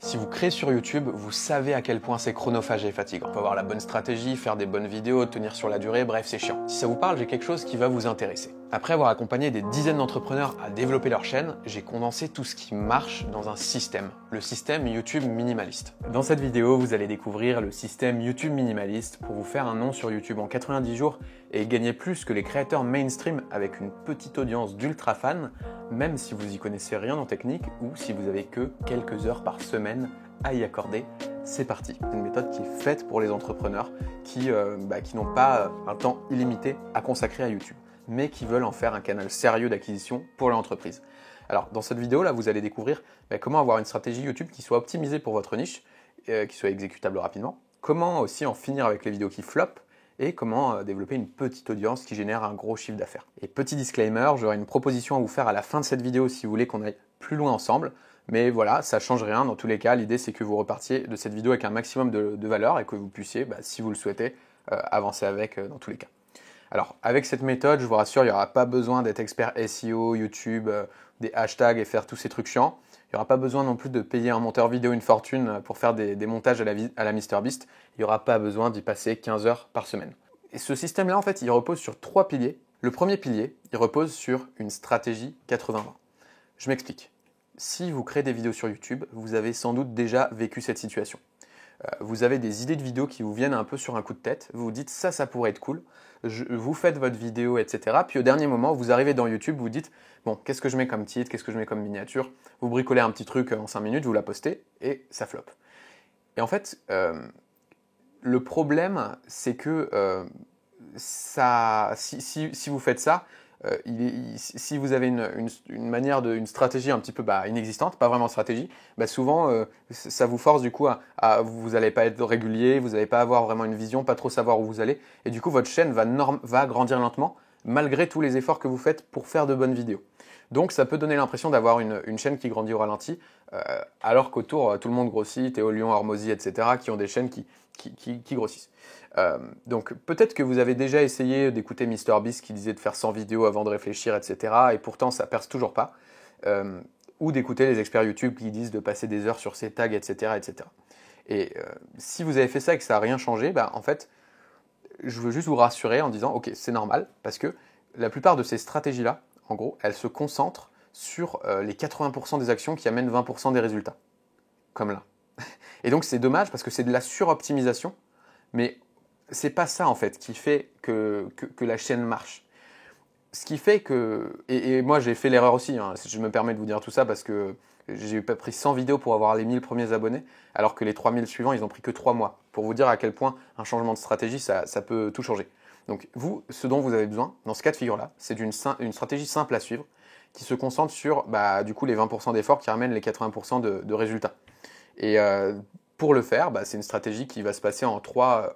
Si vous créez sur YouTube, vous savez à quel point c'est chronophage et fatigant. Il faut avoir la bonne stratégie, faire des bonnes vidéos, tenir sur la durée, bref, c'est chiant. Si ça vous parle, j'ai quelque chose qui va vous intéresser. Après avoir accompagné des dizaines d'entrepreneurs à développer leur chaîne, j'ai condensé tout ce qui marche dans un système, le système YouTube minimaliste. Dans cette vidéo, vous allez découvrir le système YouTube minimaliste pour vous faire un nom sur YouTube en 90 jours et gagner plus que les créateurs mainstream avec une petite audience d'ultra fans, même si vous y connaissez rien en technique ou si vous avez que quelques heures par semaine à y accorder. C'est parti. Une méthode qui est faite pour les entrepreneurs qui n'ont pas un temps illimité à consacrer à YouTube, mais qui veulent en faire un canal sérieux d'acquisition pour leur entreprise. Alors, dans cette vidéo-là, vous allez découvrir comment avoir une stratégie YouTube qui soit optimisée pour votre niche, qui soit exécutable rapidement, comment aussi en finir avec les vidéos qui flopent, et comment développer une petite audience qui génère un gros chiffre d'affaires. Et petit disclaimer, j'aurai une proposition à vous faire à la fin de cette vidéo si vous voulez qu'on aille plus loin ensemble. Mais voilà, ça ne change rien. Dans tous les cas, l'idée c'est que vous repartiez de cette vidéo avec un maximum de valeur et que vous puissiez, si vous le souhaitez, avancer avec dans tous les cas. Alors, avec cette méthode, je vous rassure, il n'y aura pas besoin d'être expert SEO, YouTube, des hashtags et faire tous ces trucs chiants. Il n'y aura pas besoin non plus de payer un monteur vidéo une fortune pour faire des montages à la MrBeast. Il n'y aura pas besoin d'y passer 15 heures par semaine. Et ce système-là, en fait, il repose sur 3 piliers. Le premier pilier, il repose sur une stratégie 80-20. Je m'explique. Si vous créez des vidéos sur YouTube, vous avez sans doute déjà vécu cette situation. Vous avez des idées de vidéos qui vous viennent un peu sur un coup de tête. Vous vous dites ça pourrait être cool. Vous faites votre vidéo, etc. Puis au dernier moment, vous arrivez dans YouTube, vous dites bon, qu'est-ce que je mets comme titre, qu'est-ce que je mets comme miniature. Vous bricolez un petit truc en 5 minutes, vous la postez et ça floppe. Et en fait, le problème, c'est que si vous faites ça, si vous avez une manière une stratégie un petit peu inexistante, pas vraiment stratégie, souvent ça vous force du coup vous n'allez pas être régulier, vous n'allez pas avoir vraiment une vision, pas trop savoir où vous allez, et du coup votre chaîne va grandir lentement malgré tous les efforts que vous faites pour faire de bonnes vidéos. Donc ça peut donner l'impression d'avoir une chaîne qui grandit au ralenti, alors qu'autour tout le monde grossit, Théo Lyon, Hormozy, etc., qui ont des chaînes qui grossissent. Donc peut-être que vous avez déjà essayé d'écouter MrBeast qui disait de faire 100 vidéos avant de réfléchir, etc. Et pourtant ça perce toujours pas. Ou d'écouter les experts YouTube qui disent de passer des heures sur ces tags, etc. etc. Et si vous avez fait ça et que ça n'a rien changé, en fait, je veux juste vous rassurer en disant ok, c'est normal, parce que la plupart de ces stratégies-là, en gros, elles se concentrent sur les 80% des actions qui amènent 20% des résultats. Comme là. Et donc c'est dommage parce que c'est de la suroptimisation, mais c'est pas ça en fait qui fait que la chaîne marche. Ce qui fait que, et moi j'ai fait l'erreur aussi, je me permets de vous dire tout ça parce que j'ai pris 100 vidéos pour avoir les 1000 premiers abonnés, alors que les 3000 suivants ils ont pris que 3 mois, pour vous dire à quel point un changement de stratégie ça peut tout changer. Donc vous, ce dont vous avez besoin dans ce cas de figure là, c'est d'une stratégie simple à suivre, qui se concentre sur du coup les 20% d'efforts qui ramènent les 80% de résultats. Et pour le faire, c'est une stratégie qui va se passer en 3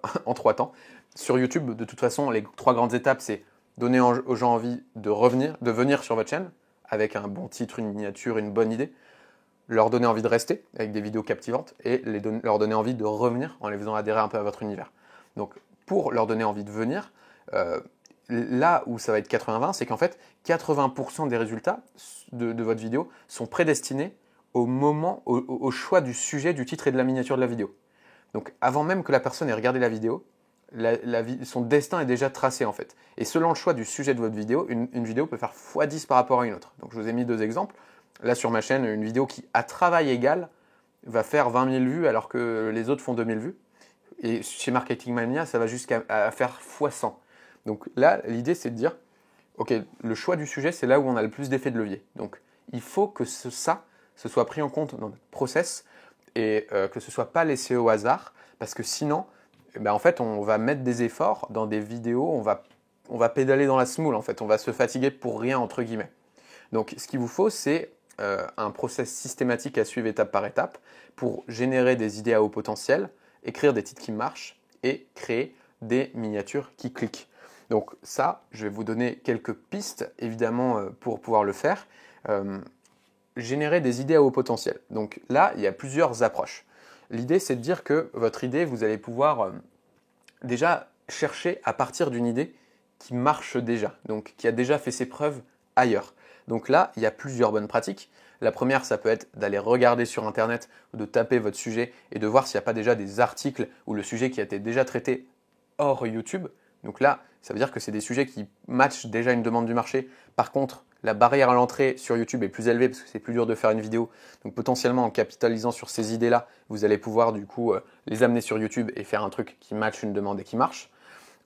temps. Sur YouTube, de toute façon, les 3 grandes étapes, c'est donner aux gens envie de venir sur votre chaîne, avec un bon titre, une miniature, une bonne idée, leur donner envie de rester, avec des vidéos captivantes, et leur donner envie de revenir en les faisant adhérer un peu à votre univers. Donc, pour leur donner envie de venir, là où ça va être 80-20, c'est qu'en fait, 80% des résultats de votre vidéo sont prédestinés au choix du sujet, du titre et de la miniature de la vidéo. Donc avant même que la personne ait regardé la vidéo, son destin est déjà tracé en fait. Et selon le choix du sujet de votre vidéo, une vidéo peut faire x10 par rapport à une autre. Donc je vous ai mis 2 exemples. Là sur ma chaîne, une vidéo qui à travail égal va faire 20 000 vues alors que les autres font 2000 vues. Et chez Marketing Mania, ça va jusqu'à faire x100. Donc là, l'idée c'est de dire, ok, le choix du sujet, c'est là où on a le plus d'effet de levier. Donc il faut que ce soit pris en compte dans notre process et que ce ne soit pas laissé au hasard, parce que sinon, en fait, on va mettre des efforts dans des vidéos, on va pédaler dans la semoule, en fait, on va se fatiguer pour rien, entre guillemets. Donc, ce qu'il vous faut, c'est un process systématique à suivre étape par étape pour générer des idées à haut potentiel, écrire des titres qui marchent et créer des miniatures qui cliquent. Donc ça, je vais vous donner quelques pistes, évidemment, pour pouvoir le faire. Générer des idées à haut potentiel. Donc là, il y a plusieurs approches. L'idée, c'est de dire que votre idée, vous allez pouvoir déjà chercher à partir d'une idée qui marche déjà, donc qui a déjà fait ses preuves ailleurs. Donc là, il y a plusieurs bonnes pratiques. La première, ça peut être d'aller regarder sur Internet ou de taper votre sujet et de voir s'il n'y a pas déjà des articles ou le sujet qui a été déjà traité hors YouTube. Donc là, ça veut dire que c'est des sujets qui matchent déjà une demande du marché. Par contre, la barrière à l'entrée sur YouTube est plus élevée parce que c'est plus dur de faire une vidéo. Donc potentiellement, en capitalisant sur ces idées-là, vous allez pouvoir du coup les amener sur YouTube et faire un truc qui matche une demande et qui marche.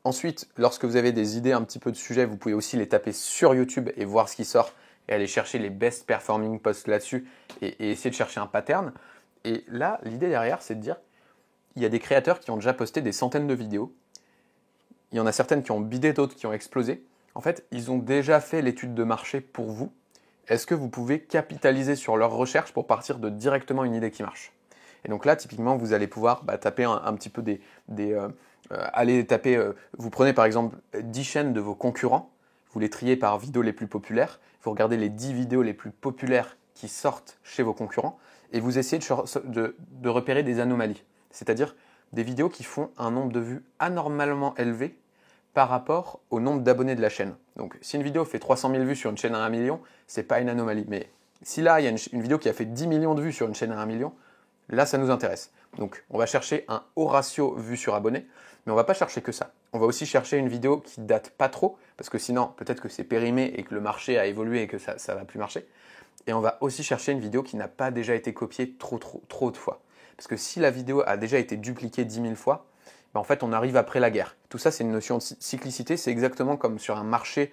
Ensuite, lorsque vous avez des idées un petit peu de sujets, vous pouvez aussi les taper sur YouTube et voir ce qui sort et aller chercher les best performing posts là-dessus et essayer de chercher un pattern. Et là, l'idée derrière, c'est de dire, il y a des créateurs qui ont déjà posté des centaines de vidéos. Il y en a certaines qui ont bidé, d'autres qui ont explosé. En fait, ils ont déjà fait l'étude de marché pour vous. Est-ce que vous pouvez capitaliser sur leurs recherches pour partir de directement une idée qui marche? Et donc là, typiquement, vous allez pouvoir taper un petit peu allez taper, vous prenez par exemple 10 chaînes de vos concurrents, vous les triez par vidéos les plus populaires, vous regardez les 10 vidéos les plus populaires qui sortent chez vos concurrents et vous essayez de repérer des anomalies. C'est-à-dire des vidéos qui font un nombre de vues anormalement élevé par rapport au nombre d'abonnés de la chaîne. Donc si une vidéo fait 300 000 vues sur une chaîne à 1 million, c'est pas une anomalie. Mais si là, il y a une vidéo qui a fait 10 millions de vues sur une chaîne à 1 million, là, ça nous intéresse. Donc on va chercher un haut ratio vues sur abonnés, mais on va pas chercher que ça. On va aussi chercher une vidéo qui date pas trop, parce que sinon, peut-être que c'est périmé et que le marché a évolué et que ça va plus marcher. Et on va aussi chercher une vidéo qui n'a pas déjà été copiée trop de fois. Parce que si la vidéo a déjà été dupliquée 10 000 fois, en fait, on arrive après la guerre. Tout ça, c'est une notion de cyclicité. C'est exactement comme sur un marché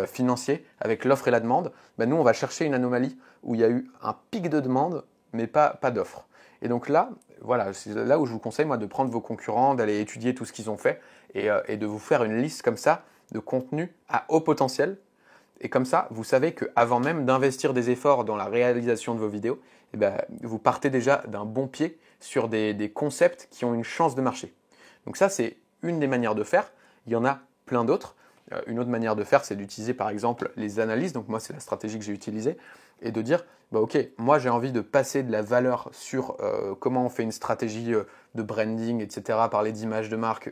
financier avec l'offre et la demande. Nous, on va chercher une anomalie où il y a eu un pic de demande, mais pas d'offre. Et donc là, voilà, c'est là où je vous conseille, moi, de prendre vos concurrents, d'aller étudier tout ce qu'ils ont fait et de vous faire une liste comme ça de contenus à haut potentiel. Et comme ça, vous savez qu'avant même d'investir des efforts dans la réalisation de vos vidéos, vous partez déjà d'un bon pied sur des concepts qui ont une chance de marcher. Donc ça, c'est une des manières de faire. Il y en a plein d'autres. Une autre manière de faire, c'est d'utiliser par exemple les analyses. Donc moi, c'est la stratégie que j'ai utilisée. Et de dire, ok, moi j'ai envie de passer de la valeur sur comment on fait une stratégie de branding, etc., parler d'image de marque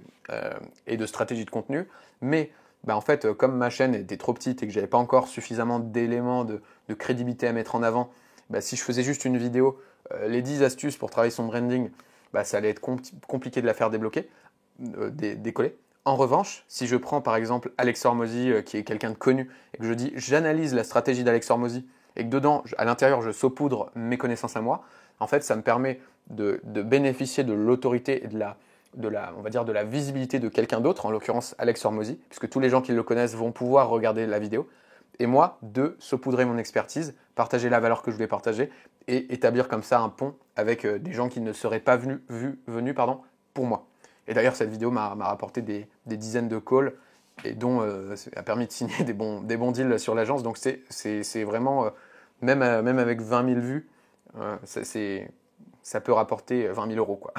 et de stratégie de contenu. Mais en fait, comme ma chaîne était trop petite et que j'avais pas encore suffisamment d'éléments de crédibilité à mettre en avant, si je faisais juste une vidéo, les 10 astuces pour travailler son branding, ça allait être compliqué de la faire débloquer, décoller. En revanche, si je prends par exemple Alex Hormozy, qui est quelqu'un de connu, et que je dis j'analyse la stratégie d'Alex Hormozy, et que dedans, à l'intérieur, je saupoudre mes connaissances à moi, en fait, ça me permet de bénéficier de l'autorité et on va dire de la visibilité de quelqu'un d'autre, en l'occurrence Alex Hormozy, puisque tous les gens qui le connaissent vont pouvoir regarder la vidéo, et moi, de saupoudrer mon expertise, partager la valeur que je voulais partager, et établir comme ça un pont avec des gens qui ne seraient pas venus pour moi. Et d'ailleurs, cette vidéo m'a rapporté des dizaines de calls et dont a permis de signer des bons deals sur l'agence. Donc c'est vraiment, même avec 20 000 vues, ça peut rapporter 20 000 euros, quoi.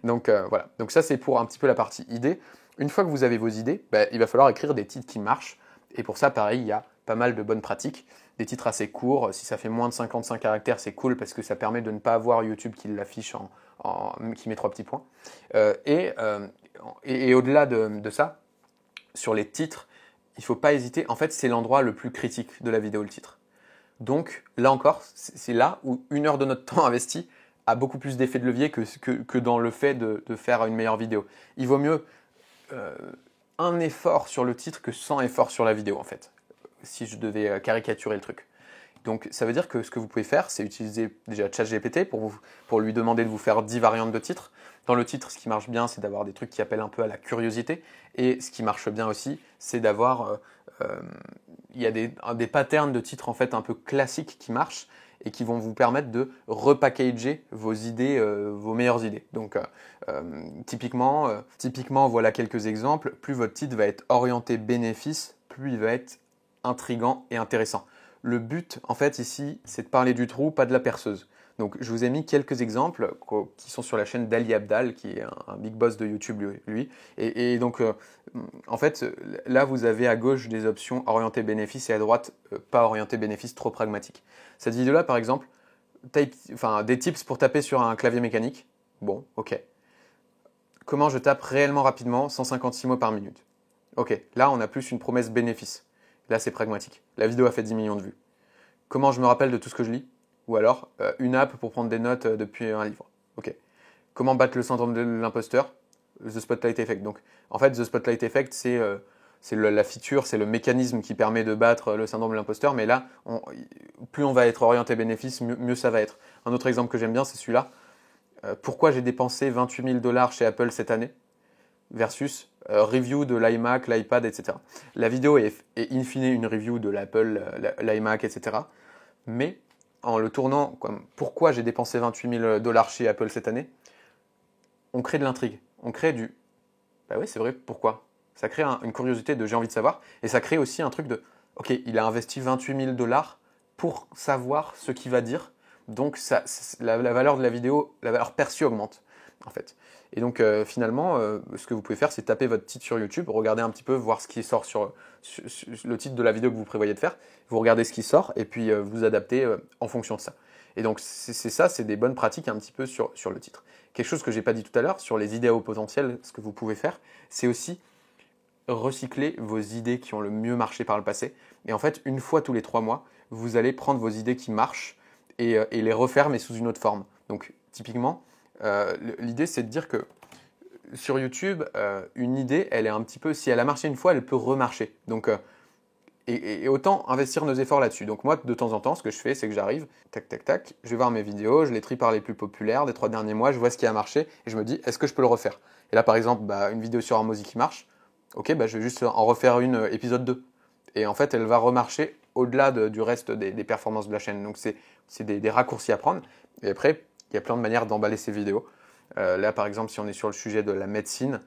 Donc voilà. Donc ça, c'est pour un petit peu la partie idée. Une fois que vous avez vos idées, il va falloir écrire des titres qui marchent. Et pour ça, pareil, il y a pas mal de bonnes pratiques. Des titres assez courts. Si ça fait moins de 55 caractères, c'est cool parce que ça permet de ne pas avoir YouTube qui l'affiche qui met 3 petits points. Et au-delà de ça, sur les titres, il ne faut pas hésiter. En fait, c'est l'endroit le plus critique de la vidéo, le titre. Donc là encore, c'est là où 1 heure de notre temps investi a beaucoup plus d'effet de levier que dans le fait de faire une meilleure vidéo. Il vaut mieux un effort sur le titre que 100 efforts sur la vidéo, en fait, si je devais caricaturer le truc. Donc ça veut dire que ce que vous pouvez faire, c'est utiliser déjà ChatGPT pour lui demander de vous faire 10 variantes de titres. Dans le titre, ce qui marche bien, c'est d'avoir des trucs qui appellent un peu à la curiosité. Et ce qui marche bien aussi, c'est d'avoir... il y a des patterns de titres en fait un peu classiques qui marchent et qui vont vous permettre de repackager vos idées, vos meilleures idées. Donc typiquement, voilà quelques exemples. Plus votre titre va être orienté bénéfice, plus il va être intriguant et intéressant. Le but, en fait, ici, c'est de parler du trou, pas de la perceuse. Donc, je vous ai mis quelques exemples qui sont sur la chaîne d'Ali Abdaal, qui est un big boss de YouTube, lui. Et donc, en fait, là, vous avez à gauche des options orientées bénéfices et à droite, pas orientées bénéfices, trop pragmatiques. Cette vidéo-là, par exemple, des tips pour taper sur un clavier mécanique. Bon, ok. Comment je tape réellement rapidement 156 mots par minute. Ok, là, on a plus une promesse bénéfice. Là, c'est pragmatique. La vidéo a fait 10 millions de vues. comment je me rappelle de tout ce que je lis, ou alors une app pour prendre des notes depuis un livre. Ok. Comment battre le syndrome de l'imposteur? The Spotlight Effect. Donc, en fait, The Spotlight Effect, c'est la feature, c'est le mécanisme qui permet de battre le syndrome de l'imposteur. Mais là, plus on va être orienté bénéfice, mieux ça va être. Un autre exemple que j'aime bien, c'est celui-là. Pourquoi j'ai dépensé 28 000 $ chez Apple cette année versus review de l'iMac, l'iPad, etc. La vidéo est in fine une review de l'Apple, l'iMac, etc. Mais en le tournant comme pourquoi j'ai dépensé 28 000 $ chez Apple cette année, on crée de l'intrigue. On crée du bah oui, c'est vrai, pourquoi? Ça crée une curiosité de j'ai envie de savoir. Et ça crée aussi un truc de ok, il a investi 28 000 $ pour savoir ce qu'il va dire. Donc la valeur de la vidéo, la valeur perçue augmente en fait. Et donc finalement, ce que vous pouvez faire, c'est taper votre titre sur YouTube, regarder un petit peu, voir ce qui sort sur le titre de la vidéo que vous prévoyez de faire. Vous regardez ce qui sort et puis vous adaptez en fonction de ça. Et donc c'est ça, c'est des bonnes pratiques un petit peu sur le titre. Quelque chose que je n'ai pas dit tout à l'heure, sur les idées à haut potentiel, ce que vous pouvez faire, c'est aussi recycler vos idées qui ont le mieux marché par le passé. Et en fait, une fois tous les 3 mois, vous allez prendre vos idées qui marchent et les refaire, mais sous une autre forme. Donc typiquement, l'idée c'est de dire que sur YouTube, une idée, elle est un petit peu, si elle a marché une fois, elle peut remarcher. Donc et autant investir nos efforts là-dessus. Donc moi, de temps en temps, ce que je fais, c'est que j'arrive, tac, tac, tac, je vais voir mes vidéos, je les trie par les plus populaires des 3 derniers mois, je vois ce qui a marché, et je me dis, est-ce que je peux le refaire? Et là, par exemple, une vidéo sur Hormozy qui marche, ok, je vais juste en refaire une épisode 2. Et en fait, elle va remarcher au-delà du reste des performances de la chaîne. Donc c'est des raccourcis à prendre. Et après, il y a plein de manières d'emballer ces vidéos. Là, par exemple, si on est sur le sujet de la médecine,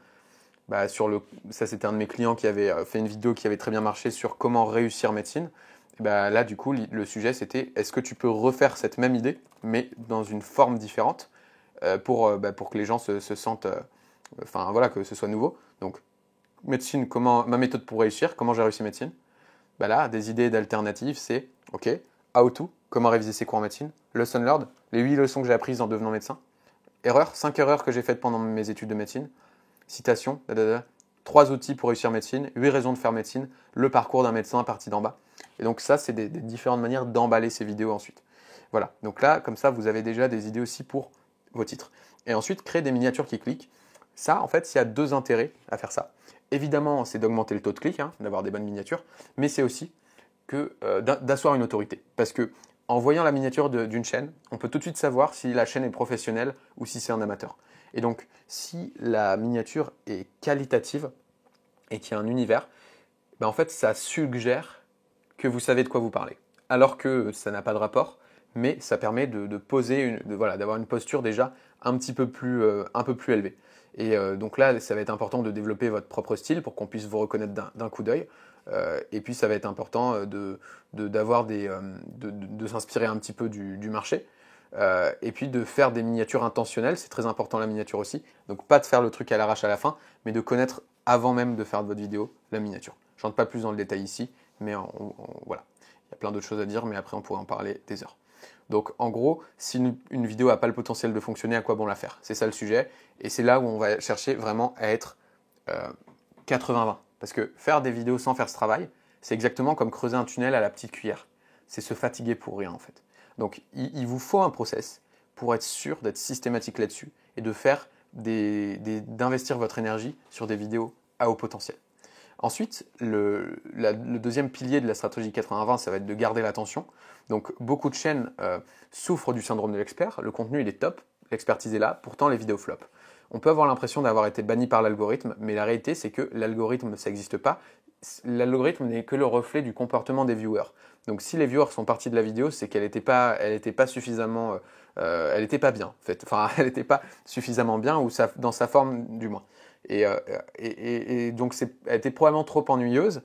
ça c'était un de mes clients qui avait fait une vidéo qui avait très bien marché sur comment réussir médecine. Et là, du coup, le sujet c'était est-ce que tu peux refaire cette même idée, mais dans une forme différente pour que les gens se sentent, enfin voilà, que ce soit nouveau. Donc, médecine, ma méthode pour réussir, comment j'ai réussi médecine. Là, des idées d'alternatives, c'est ok, how to, comment réviser ses cours en médecine, lesson learned, les 8 leçons que j'ai apprises en devenant médecin, 5 erreurs que j'ai faites pendant mes études de médecine, citation, 3 outils pour réussir médecine, 8 raisons de faire médecine, le parcours d'un médecin parti d'en bas. Et donc ça, c'est des différentes manières d'emballer ces vidéos ensuite. Voilà, donc là, comme ça, vous avez déjà des idées aussi pour vos titres. Et ensuite, créer des miniatures qui cliquent. Ça, en fait, il y a 2 intérêts à faire ça. Évidemment, c'est d'augmenter le taux de clic, d'avoir des bonnes miniatures, mais c'est aussi d'asseoir une autorité. Parce que en voyant la miniature d'une chaîne, on peut tout de suite savoir si la chaîne est professionnelle ou si c'est un amateur. Et donc, si la miniature est qualitative et qu'il y a un univers, en fait, ça suggère que vous savez de quoi vous parlez. Alors que ça n'a pas de rapport, mais ça permet de poser, d'avoir une posture déjà un peu plus élevée. Et donc là, ça va être important de développer votre propre style pour qu'on puisse vous reconnaître d'un coup d'œil. Et puis, ça va être important de s'inspirer un petit peu du marché. Et puis de faire des miniatures intentionnelles, c'est très important la miniature aussi. Donc pas de faire le truc à l'arrache à la fin, mais de connaître avant même de faire de votre vidéo la miniature. Je rentre pas plus dans le détail ici, mais voilà. Il y a plein d'autres choses à dire, mais après on pourrait en parler des heures. Donc en gros, si une vidéo n'a pas le potentiel de fonctionner, à quoi bon la faire? C'est ça le sujet, et c'est là où on va chercher vraiment à être 80-20. Parce que faire des vidéos sans faire ce travail, c'est exactement comme creuser un tunnel à la petite cuillère. C'est se fatiguer pour rien en fait. Donc il vous faut un process pour être sûr d'être systématique là-dessus et de faire d'investir votre énergie sur des vidéos à haut potentiel. Ensuite, le deuxième pilier de la stratégie 80-20, ça va être de garder l'attention. Donc beaucoup de chaînes souffrent du syndrome de l'expert. Le contenu il est top, l'expertise est là, pourtant les vidéos flop. On peut avoir l'impression d'avoir été banni par l'algorithme, mais la réalité c'est que l'algorithme ça n'existe pas. L'algorithme n'est que le reflet du comportement des viewers. Donc si les viewers sont partis de la vidéo, c'est qu'elle n'était pas suffisamment, elle n'était pas bien en fait. Enfin, elle n'était pas suffisamment bien ou dans sa forme du moins. Et donc elle était probablement trop ennuyeuse.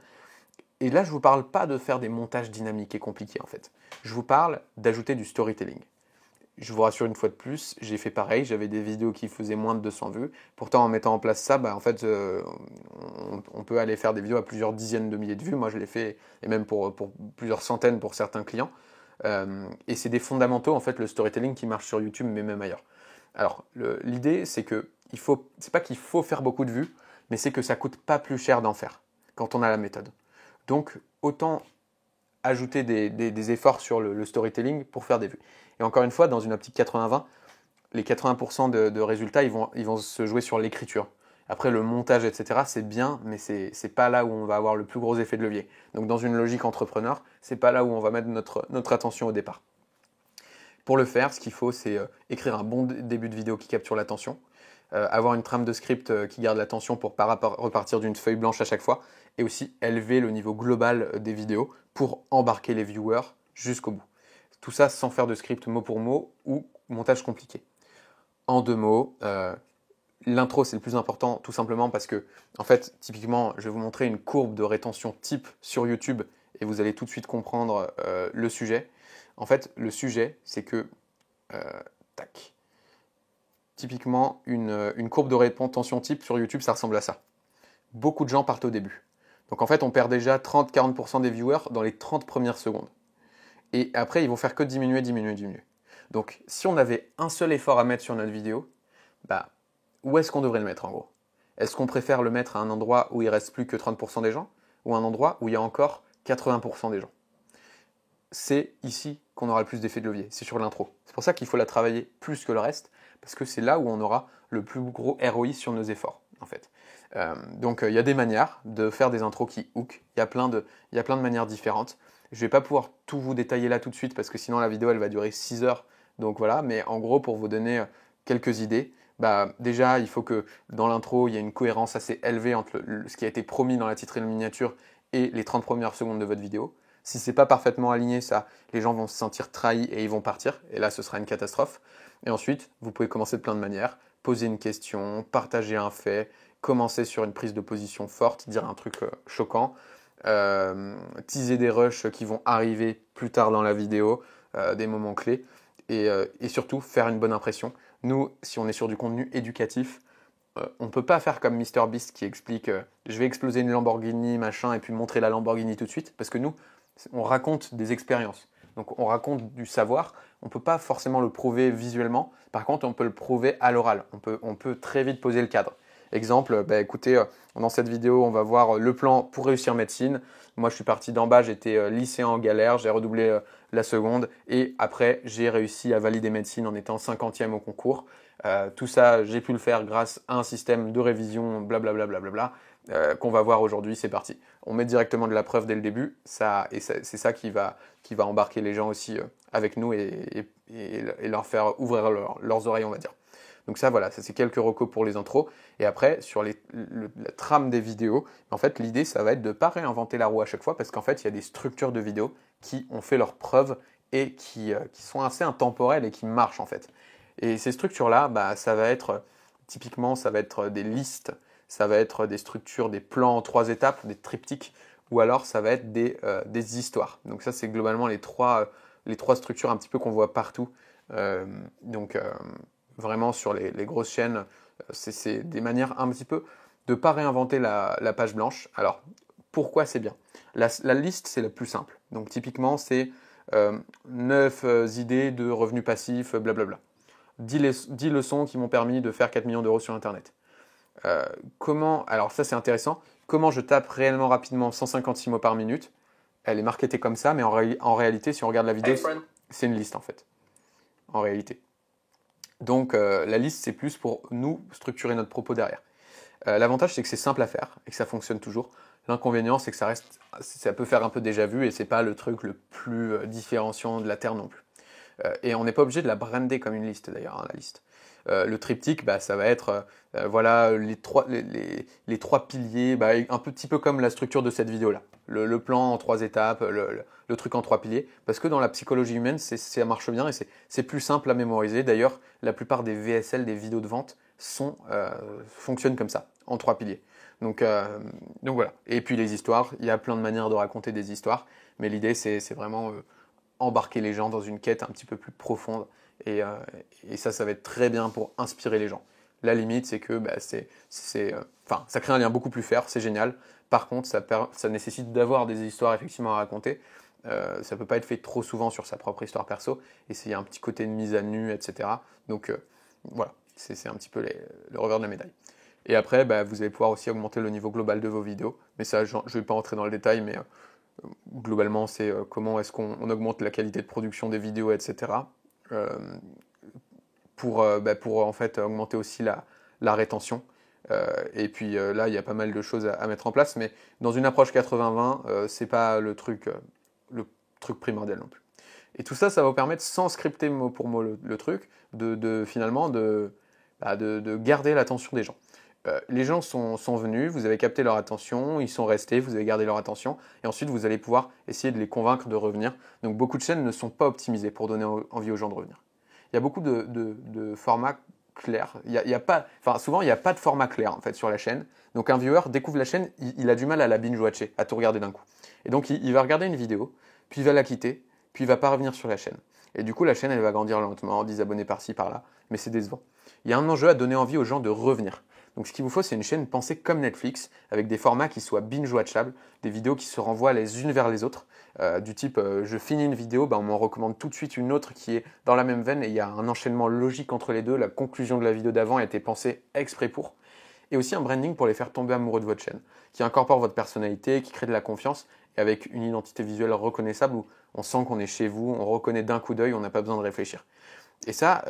Et là, je ne vous parle pas de faire des montages dynamiques et compliqués en fait. Je vous parle d'ajouter du storytelling. Je vous rassure une fois de plus, j'ai fait pareil, j'avais des vidéos qui faisaient moins de 200 vues. Pourtant, en mettant en place ça, en fait, on peut aller faire des vidéos à plusieurs dizaines de milliers de vues. Moi, je l'ai fait, et même pour plusieurs centaines pour certains clients. Et c'est des fondamentaux, en fait, le storytelling qui marche sur YouTube, mais même ailleurs. Alors, l'idée, c'est que c'est pas qu'il faut faire beaucoup de vues, mais c'est que ça coûte pas plus cher d'en faire quand on a la méthode. Donc, autant ajouter des efforts sur le storytelling pour faire des vues. Et encore une fois, dans une optique 80-20, les 80% de résultats, ils vont se jouer sur l'écriture. Après, le montage, etc., c'est bien, mais c'est pas là où on va avoir le plus gros effet de levier. Donc, dans une logique entrepreneur, c'est pas là où on va mettre notre attention au départ. Pour le faire, ce qu'il faut, c'est écrire un bon début de vidéo qui capture l'attention, avoir une trame de script qui garde l'attention pour pas repartir d'une feuille blanche à chaque fois, et aussi élever le niveau global des vidéos pour embarquer les viewers jusqu'au bout. Tout ça sans faire de script mot pour mot ou montage compliqué. En 2 mots, l'intro c'est le plus important tout simplement parce que, en fait, typiquement, je vais vous montrer une courbe de rétention type sur YouTube et vous allez tout de suite comprendre le sujet. En fait, le sujet, c'est que, tac, typiquement, une courbe de rétention type sur YouTube, ça ressemble à ça. Beaucoup de gens partent au début. Donc en fait, on perd déjà 30-40% des viewers dans les 30 premières secondes. Et après, ils vont faire que diminuer. Donc si on avait un seul effort à mettre sur notre vidéo, bah, où est-ce qu'on devrait le mettre en gros? Est-ce qu'on préfère le mettre à un endroit où il reste plus que 30% des gens ou un endroit où il y a encore 80% des gens? C'est ici qu'on aura le plus d'effet de levier, c'est sur l'intro. C'est pour ça qu'il faut la travailler plus que le reste, parce que c'est là où on aura le plus gros ROI sur nos efforts, en fait. Donc il y a des manières de faire des intros qui hook, il y a plein de manières différentes. Je ne vais pas pouvoir tout vous détailler là tout de suite, parce que sinon la vidéo elle va durer 6 heures, donc voilà, mais en gros pour vous donner quelques idées, bah, déjà il faut que dans l'intro il y ait une cohérence assez élevée entre ce qui a été promis dans la titre et la miniature et les 30 premières secondes de votre vidéo. Si c'est pas parfaitement aligné, ça, les gens vont se sentir trahis et ils vont partir. Et là, ce sera une catastrophe. Et ensuite, vous pouvez commencer de plein de manières. Poser une question, partager un fait, commencer sur une prise de position forte, dire un truc choquant, teaser des rushs qui vont arriver plus tard dans la vidéo, des moments clés. Et surtout, faire une bonne impression. Nous, si on est sur du contenu éducatif, on ne peut pas faire comme MrBeast qui explique je vais exploser une Lamborghini, machin, et puis montrer la Lamborghini tout de suite. Parce que nous, on raconte des expériences. Donc on raconte du savoir. On ne peut pas forcément le prouver visuellement. Par contre, on peut le prouver à l'oral. On peut très vite poser le cadre. Exemple, bah, écoutez, dans cette vidéo, on va voir le plan pour réussir médecine. Moi, je suis parti d'en bas, j'étais lycéen en galère, j'ai redoublé la seconde. Et après, j'ai réussi à valider médecine en étant 50e au concours. Tout ça, j'ai pu le faire grâce à un système de révision, blablabla, qu'on va voir aujourd'hui. C'est parti. On met directement de la preuve dès le début, c'est ça qui va embarquer les gens aussi avec nous et leur faire ouvrir leurs oreilles, on va dire. Donc ça, voilà, ça c'est quelques recos pour les intros. Et après, sur la trame des vidéos, en fait, l'idée, ça va être de ne pas réinventer la roue à chaque fois, parce qu'en fait, il y a des structures de vidéos qui ont fait leurs preuves et qui sont assez intemporelles et qui marchent, en fait. Et ces structures-là, bah, typiquement, ça va être des listes, ça va être des structures, des plans en 3 étapes, des triptyques, ou alors ça va être des histoires. Donc ça, c'est globalement les trois structures un petit peu qu'on voit partout. Vraiment sur les grosses chaînes, c'est des manières un petit peu de ne pas réinventer la page blanche. Alors, pourquoi c'est bien? La liste, c'est la plus simple. Donc typiquement, c'est 9 idées de revenus passifs, blablabla. 10 leçons qui m'ont permis de faire 4 millions d'euros sur Internet. Alors ça c'est intéressant, comment je tape réellement rapidement 156 mots par minute? Elle est marketée comme ça, mais en réalité, si on regarde la vidéo, c'est une liste en fait, en réalité. Donc la liste, c'est plus pour nous structurer notre propos derrière. L'avantage, c'est que c'est simple à faire et que ça fonctionne toujours. L'inconvénient, c'est que ça peut faire un peu déjà vu et c'est pas le truc le plus différenciant de la Terre non plus. Et on n'est pas obligé de la brander comme une liste d'ailleurs, hein, la liste. Le triptyque, bah, ça va être voilà, les trois piliers, bah, un petit peu comme la structure de cette vidéo-là. Le plan en 3 étapes, le truc en 3 piliers. Parce que dans la psychologie humaine, ça marche bien et c'est plus simple à mémoriser. D'ailleurs, la plupart des VSL, des vidéos de vente, fonctionnent comme ça, en 3 piliers. Donc voilà. Et puis les histoires, il y a plein de manières de raconter des histoires. Mais l'idée, c'est vraiment embarquer les gens dans une quête un petit peu plus profonde. Et ça va être très bien pour inspirer les gens. La limite, c'est que bah, ça crée un lien beaucoup plus fort, c'est génial. Par contre, ça nécessite d'avoir des histoires effectivement à raconter. Ça ne peut pas être fait trop souvent sur sa propre histoire perso. Et il y a un petit côté de mise à nu, etc. Donc voilà, c'est un petit peu le revers de la médaille. Et après, bah, vous allez pouvoir aussi augmenter le niveau global de vos vidéos. Mais ça, je ne vais pas entrer dans le détail, mais Globalement, c'est comment est-ce qu'on augmente la qualité de production des vidéos, etc. Euh, pour en fait augmenter aussi la rétention. Et puis là, il y a pas mal de choses à mettre en place, mais dans une approche 80-20, c'est pas le truc primordial non plus. Et tout ça, ça va vous permettre, sans scripter mot pour mot le truc, finalement de garder l'attention des gens. Les gens sont venus, vous avez capté leur attention, ils sont restés, vous avez gardé leur attention, et ensuite vous allez pouvoir essayer de les convaincre de revenir. Donc beaucoup de chaînes ne sont pas optimisées pour donner envie aux gens de revenir. Il y a beaucoup de formats clairs. Souvent, il n'y a pas de format clair en fait, sur la chaîne. Donc un viewer découvre la chaîne, il a du mal à la binge-watcher, à tout regarder d'un coup. Et donc il va regarder une vidéo, puis il va la quitter, puis il ne va pas revenir sur la chaîne. Et du coup, la chaîne, elle va grandir lentement, 10 abonnés par-ci, par-là, mais c'est décevant. Il y a un enjeu à donner envie aux gens de revenir. Donc ce qu'il vous faut, c'est une chaîne pensée comme Netflix, avec des formats qui soient binge-watchables, des vidéos qui se renvoient les unes vers les autres, du type je finis une vidéo, on m'en recommande tout de suite une autre qui est dans la même veine et il y a un enchaînement logique entre les deux, la conclusion de la vidéo d'avant a été pensée exprès pour. Et aussi un branding pour les faire tomber amoureux de votre chaîne, qui incorpore votre personnalité, qui crée de la confiance, et avec une identité visuelle reconnaissable où on sent qu'on est chez vous, on reconnaît d'un coup d'œil, on n'a pas besoin de réfléchir. Et ça,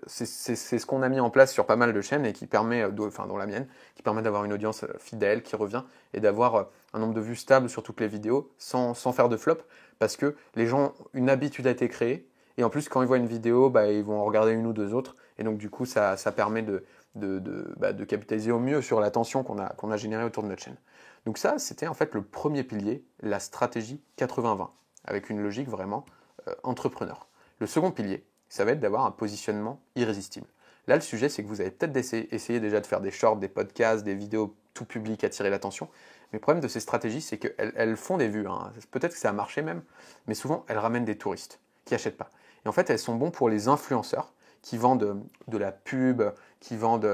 c'est ce qu'on a mis en place sur pas mal de chaînes et qui permet, dont la mienne, qui permet d'avoir une audience fidèle qui revient et d'avoir un nombre de vues stable sur toutes les vidéos sans faire de flop parce que les gens, une habitude a été créée et en plus quand ils voient une vidéo, ils vont en regarder une ou deux autres et donc du coup ça permet de capitaliser au mieux sur l'attention qu'on a générée autour de notre chaîne. Donc ça, c'était en fait le premier pilier, la stratégie 80-20, avec une logique vraiment entrepreneur. Le second pilier, ça va être d'avoir un positionnement irrésistible. Là, le sujet, c'est que vous avez peut-être essayé déjà de faire des shorts, des podcasts, des vidéos tout public, attirer l'attention. Mais le problème de ces stratégies, c'est qu'elles font des vues. Peut-être que ça a marché même, mais souvent, elles ramènent des touristes qui n'achètent pas. Et en fait, elles sont bonnes pour les influenceurs qui vendent de la pub, qui vendent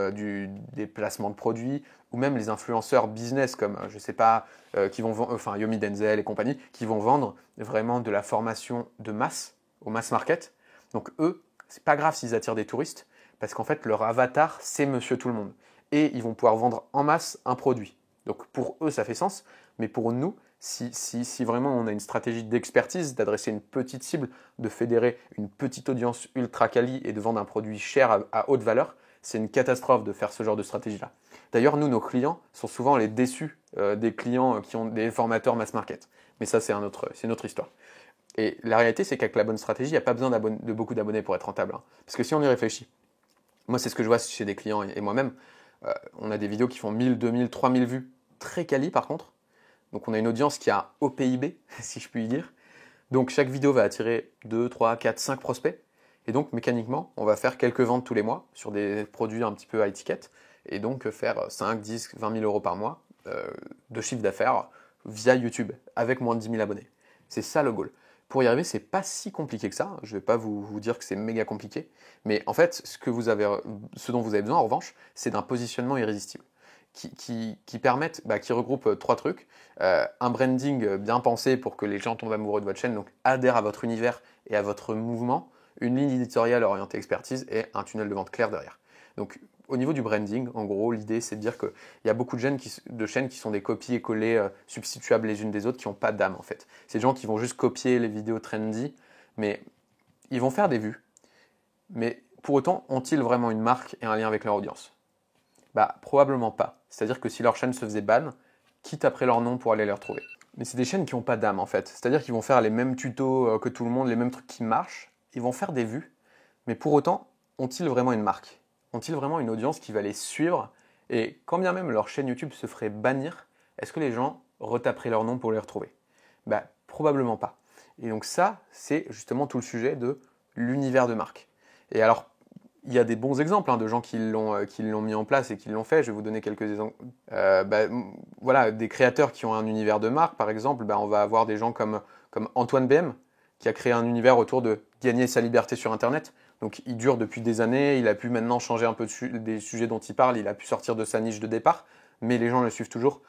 des placements de produits, ou même les influenceurs business comme, je sais pas, qui vont vendre, Yomi Denzel et compagnie, qui vont vendre vraiment de la formation de masse, au mass market. Donc eux, c'est pas grave s'ils attirent des touristes, parce qu'en fait, leur avatar, c'est Monsieur Tout-le-Monde. Et ils vont pouvoir vendre en masse un produit. Donc pour eux, ça fait sens, mais pour nous, si vraiment on a une stratégie d'expertise, d'adresser une petite cible, de fédérer une petite audience ultra quali et de vendre un produit cher à haute valeur, c'est une catastrophe de faire ce genre de stratégie-là. D'ailleurs, nous, nos clients sont souvent les déçus des clients qui ont des formateurs mass market. Mais ça, c'est une autre histoire. Et la réalité, c'est qu'avec la bonne stratégie, il n'y a pas besoin de beaucoup d'abonnés pour être rentable. Parce que si on y réfléchit, moi, c'est ce que je vois chez des clients et moi-même, on a des vidéos qui font 1000, 2000, 3000 vues, très quali par contre. Donc on a une audience qui a un haut PIB, si je puis dire. Donc chaque vidéo va attirer 2, 3, 4, 5 prospects. Et donc mécaniquement, on va faire quelques ventes tous les mois sur des produits un petit peu à étiquette. Et donc faire 5, 10, 20 000 euros par mois de chiffre d'affaires via YouTube avec moins de 10 000 abonnés. C'est ça le goal. Pour y arriver, c'est pas si compliqué que ça. Je vais pas vous dire que c'est méga compliqué. Mais en fait, ce dont vous avez besoin en revanche, c'est d'un positionnement irrésistible. Qui permettent, qui regroupe trois trucs. Un branding bien pensé pour que les gens tombent amoureux de votre chaîne, donc adhèrent à votre univers et à votre mouvement, une ligne éditoriale orientée expertise et un tunnel de vente clair derrière. Donc au niveau du branding, en gros, l'idée c'est de dire qu'il y a beaucoup de chaînes qui sont des copies-collées substituables les unes des autres qui n'ont pas d'âme en fait. C'est des gens qui vont juste copier les vidéos trendy, mais ils vont faire des vues. Mais pour autant, ont-ils vraiment une marque et un lien avec leur audience ? Probablement pas. C'est-à-dire que si leur chaîne se faisait ban, quitte après leur nom pour aller les retrouver. Mais c'est des chaînes qui n'ont pas d'âme en fait. C'est-à-dire qu'ils vont faire les mêmes tutos que tout le monde, les mêmes trucs qui marchent, ils vont faire des vues, mais pour autant, ont-ils vraiment une marque ? Ont-ils vraiment une audience qui va les suivre ? Et quand bien même leur chaîne YouTube se ferait bannir, est-ce que les gens retaperaient leur nom pour les retrouver ? Probablement pas. Et donc ça, c'est justement tout le sujet de l'univers de marque. Et alors, il y a des bons exemples de gens qui l'ont mis en place et qui l'ont fait. Je vais vous donner quelques exemples. Des créateurs qui ont un univers de marque, par exemple, on va avoir des gens comme Antoine BM, qui a créé un univers autour de gagner sa liberté sur Internet. Donc il dure depuis des années, il a pu maintenant changer un peu des sujets dont il parle, il a pu sortir de sa niche de départ, mais les gens le suivent toujours.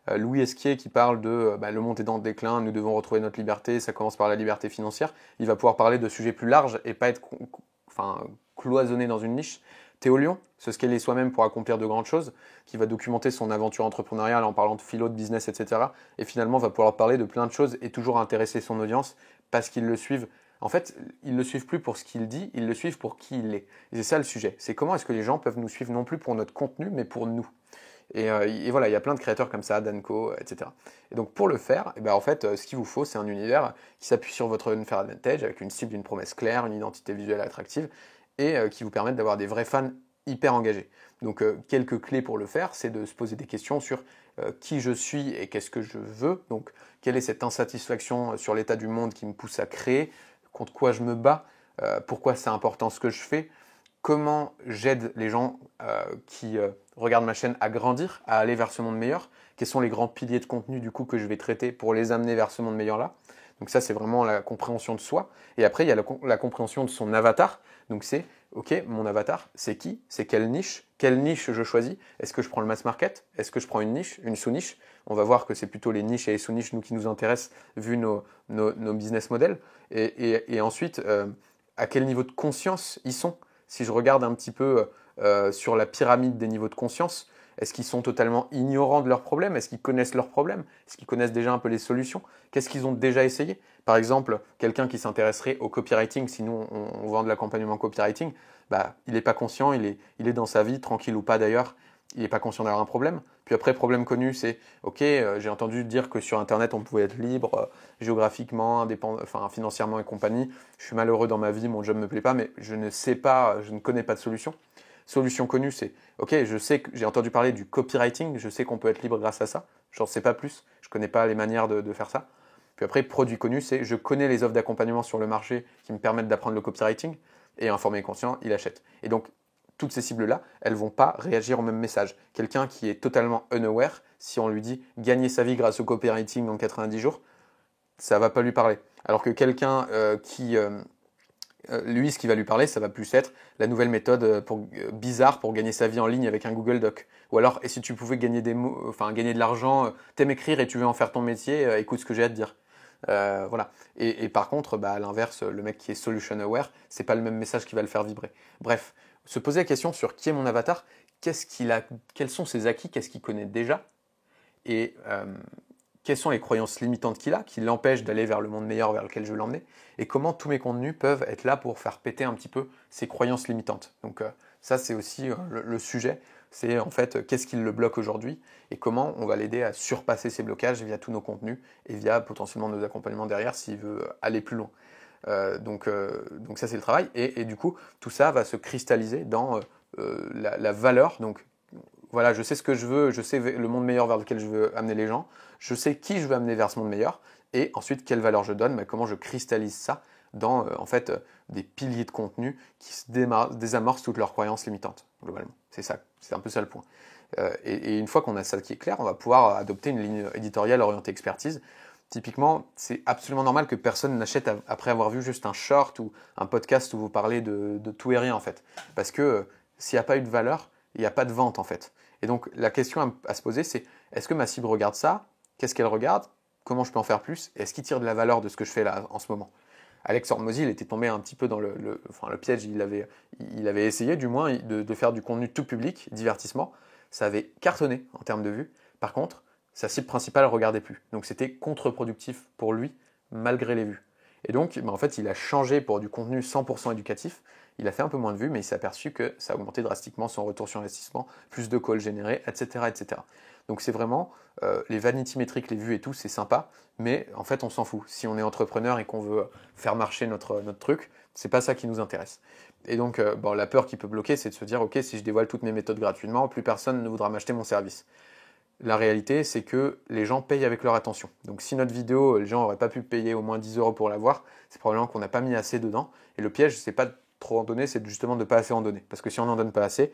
Louis Esquier qui parle de le monde est dans le déclin, nous devons retrouver notre liberté, ça commence par la liberté financière. Il va pouvoir parler de sujets plus larges et pas être cloisonné dans une niche. Théo Lion, se scaler soi-même pour accomplir de grandes choses, qui va documenter son aventure entrepreneuriale en parlant de philo, de business, etc. Et finalement va pouvoir parler de plein de choses et toujours intéresser son audience parce qu'ils le suivent. En fait, ils ne le suivent plus pour ce qu'il dit, ils le suivent pour qui il est. Et c'est ça le sujet. C'est comment est-ce que les gens peuvent nous suivre non plus pour notre contenu, mais pour nous. Et voilà, il y a plein de créateurs comme ça, Danco, etc. Et donc pour le faire, en fait, ce qu'il vous faut, c'est un univers qui s'appuie sur votre unfair advantage, avec une cible, une promesse claire, une identité visuelle attractive, et qui vous permettent d'avoir des vrais fans hyper engagés. Donc quelques clés pour le faire, c'est de se poser des questions sur qui je suis et qu'est-ce que je veux. Donc quelle est cette insatisfaction sur l'état du monde qui me pousse à créer, contre quoi je me bats, pourquoi c'est important ce que je fais, comment j'aide les gens qui regardent ma chaîne à grandir, à aller vers ce monde meilleur, quels sont les grands piliers de contenu du coup que je vais traiter pour les amener vers ce monde meilleur là. Donc ça c'est vraiment la compréhension de soi. Et après il y a la compréhension de son avatar. Donc c'est ok, mon avatar c'est qui, c'est quelle niche je choisis, est-ce que je prends le mass market, est-ce que je prends une niche, une sous-niche. On va voir que c'est plutôt les niches et les sous-niches nous qui nous intéressent vu nos business models. Et ensuite à quel niveau de conscience ils sont. Si je regarde un petit peu sur la pyramide des niveaux de conscience, est-ce qu'ils sont totalement ignorants de leurs problèmes? Est-ce qu'ils connaissent leurs problèmes? Est-ce qu'ils connaissent déjà un peu les solutions? Qu'est-ce qu'ils ont déjà essayé? Par exemple, quelqu'un qui s'intéresserait au copywriting, si nous on vend de l'accompagnement copywriting, il n'est pas conscient, il est dans sa vie, tranquille ou pas d'ailleurs, il n'est pas conscient d'avoir un problème. Puis après, problème connu, c'est ok, j'ai entendu dire que sur Internet on pouvait être libre géographiquement, indépendant, financièrement et compagnie. Je suis malheureux dans ma vie, mon job ne me plaît pas, mais je ne sais pas, je ne connais pas de solution. Solution connue, c'est ok, je sais que j'ai entendu parler du copywriting, je sais qu'on peut être libre grâce à ça, j'en sais pas plus, je connais pas les manières de faire ça. Puis après, produit connu, c'est je connais les offres d'accompagnement sur le marché qui me permettent d'apprendre le copywriting, et informé et conscient, il achète. Et donc, toutes ces cibles-là, elles ne vont pas réagir au même message. Quelqu'un qui est totalement unaware, si on lui dit gagner sa vie grâce au copywriting en 90 jours, ça ne va pas lui parler. Alors que quelqu'un lui, ce qui va lui parler, ça va plus être la nouvelle méthode bizarre pour gagner sa vie en ligne avec un Google Doc. Ou alors, et si tu pouvais gagner gagner de l'argent, t'aimes écrire et tu veux en faire ton métier, écoute ce que j'ai à te dire. Voilà. Et par contre, à l'inverse, le mec qui est solution aware, c'est pas le même message qui va le faire vibrer. Bref, se poser la question sur qui est mon avatar, quels sont ses acquis, qu'est-ce qu'il connaît déjà, et quelles sont les croyances limitantes qu'il a, qui l'empêchent d'aller vers le monde meilleur vers lequel je veux l'emmener, et comment tous mes contenus peuvent être là pour faire péter un petit peu ces croyances limitantes. Donc ça, c'est aussi le sujet, c'est en fait qu'est-ce qui le bloque aujourd'hui, et comment on va l'aider à surpasser ces blocages via tous nos contenus, et via potentiellement nos accompagnements derrière s'il veut aller plus loin. Donc ça, c'est le travail, et du coup, tout ça va se cristalliser dans la valeur. Donc voilà, je sais ce que je veux, je sais le monde meilleur vers lequel je veux amener les gens, je sais qui je veux amener vers ce monde meilleur, et ensuite quelle valeur je donne, comment je cristallise ça dans des piliers de contenu qui désamorcent toutes leurs croyances limitantes, globalement. C'est ça, c'est un peu ça le point. Et une fois qu'on a ça qui est clair, on va pouvoir adopter une ligne éditoriale orientée expertise. Typiquement, c'est absolument normal que personne n'achète après avoir vu juste un short ou un podcast où vous parlez de tout et rien en fait. Parce que s'il n'y a pas eu de valeur, il n'y a pas de vente en fait. Et donc la question à se poser, c'est est-ce que ma cible regarde ça? Qu'est-ce qu'elle regarde? Comment je peux en faire plus? Est-ce qu'il tire de la valeur de ce que je fais là en ce moment? Alex Hormozy, il était tombé un petit peu dans le piège, il avait essayé du moins de faire du contenu tout public, divertissement. Ça avait cartonné en termes de vues. Par contre, sa cible principale ne regardait plus. Donc c'était contre-productif pour lui, malgré les vues. Et donc, en fait, il a changé pour du contenu 100% éducatif. Il a fait un peu moins de vues, mais il s'est aperçu que ça a augmenté drastiquement son retour sur investissement, plus de calls générés, etc. etc. Donc c'est vraiment les vanity métriques, les vues et tout, c'est sympa, mais en fait on s'en fout. Si on est entrepreneur et qu'on veut faire marcher notre truc, c'est pas ça qui nous intéresse. Et donc la peur qui peut bloquer, c'est de se dire ok, si je dévoile toutes mes méthodes gratuitement, plus personne ne voudra m'acheter mon service. La réalité, c'est que les gens payent avec leur attention. Donc si notre vidéo, les gens n'auraient pas pu payer au moins 10 € pour la voir, c'est probablement qu'on n'a pas mis assez dedans. Et le piège, c'est pas de trop en donner, c'est justement de ne pas assez en donner. Parce que si on n'en donne pas assez,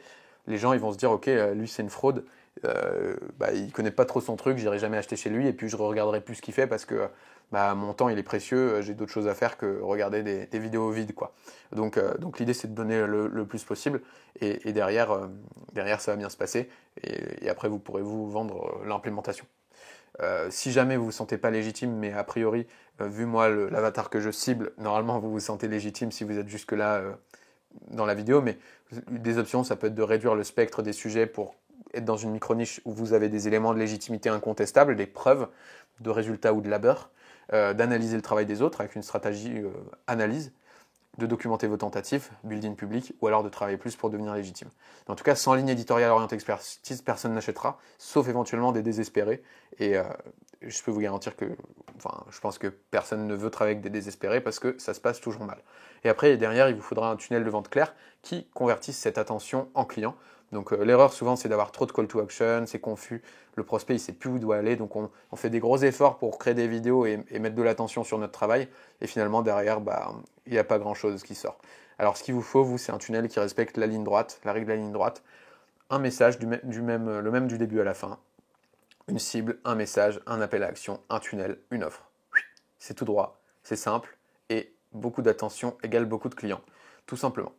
les gens ils vont se dire ok, lui c'est une fraude, il connaît pas trop son truc, j'irai jamais acheter chez lui et puis je regarderai plus ce qu'il fait parce que mon temps il est précieux, j'ai d'autres choses à faire que regarder des vidéos vides quoi. Donc l'idée c'est de donner le plus possible et derrière ça va bien se passer et après vous pourrez vous vendre l'implémentation. Si jamais vous ne vous sentez pas légitime, mais a priori, vu moi l'avatar que je cible, normalement vous vous sentez légitime si vous êtes jusque là dans la vidéo, mais des options, ça peut être de réduire le spectre des sujets pour être dans une micro-niche où vous avez des éléments de légitimité incontestables, des preuves de résultats ou de labeur, d'analyser le travail des autres avec une stratégie analyse, de documenter vos tentatives, build-in public, ou alors de travailler plus pour devenir légitime. En tout cas, sans ligne éditoriale orientée expertise, personne n'achètera, sauf éventuellement des désespérés. Et je peux vous garantir que, enfin, je pense que personne ne veut travailler avec des désespérés parce que ça se passe toujours mal. Et après, derrière, il vous faudra un tunnel de vente clair qui convertisse cette attention en client. Donc l'erreur souvent, c'est d'avoir trop de call to action, c'est confus, le prospect il sait plus où il doit aller, donc on fait des gros efforts pour créer des vidéos et mettre de l'attention sur notre travail, et finalement derrière, il n'y a pas grand chose qui sort. Alors ce qu'il vous faut, vous, c'est un tunnel qui respecte la ligne droite, la règle de la ligne droite, un message le même du début à la fin, une cible, un message, un appel à action, un tunnel, une offre. C'est tout droit, c'est simple, et beaucoup d'attention égale beaucoup de clients, tout simplement.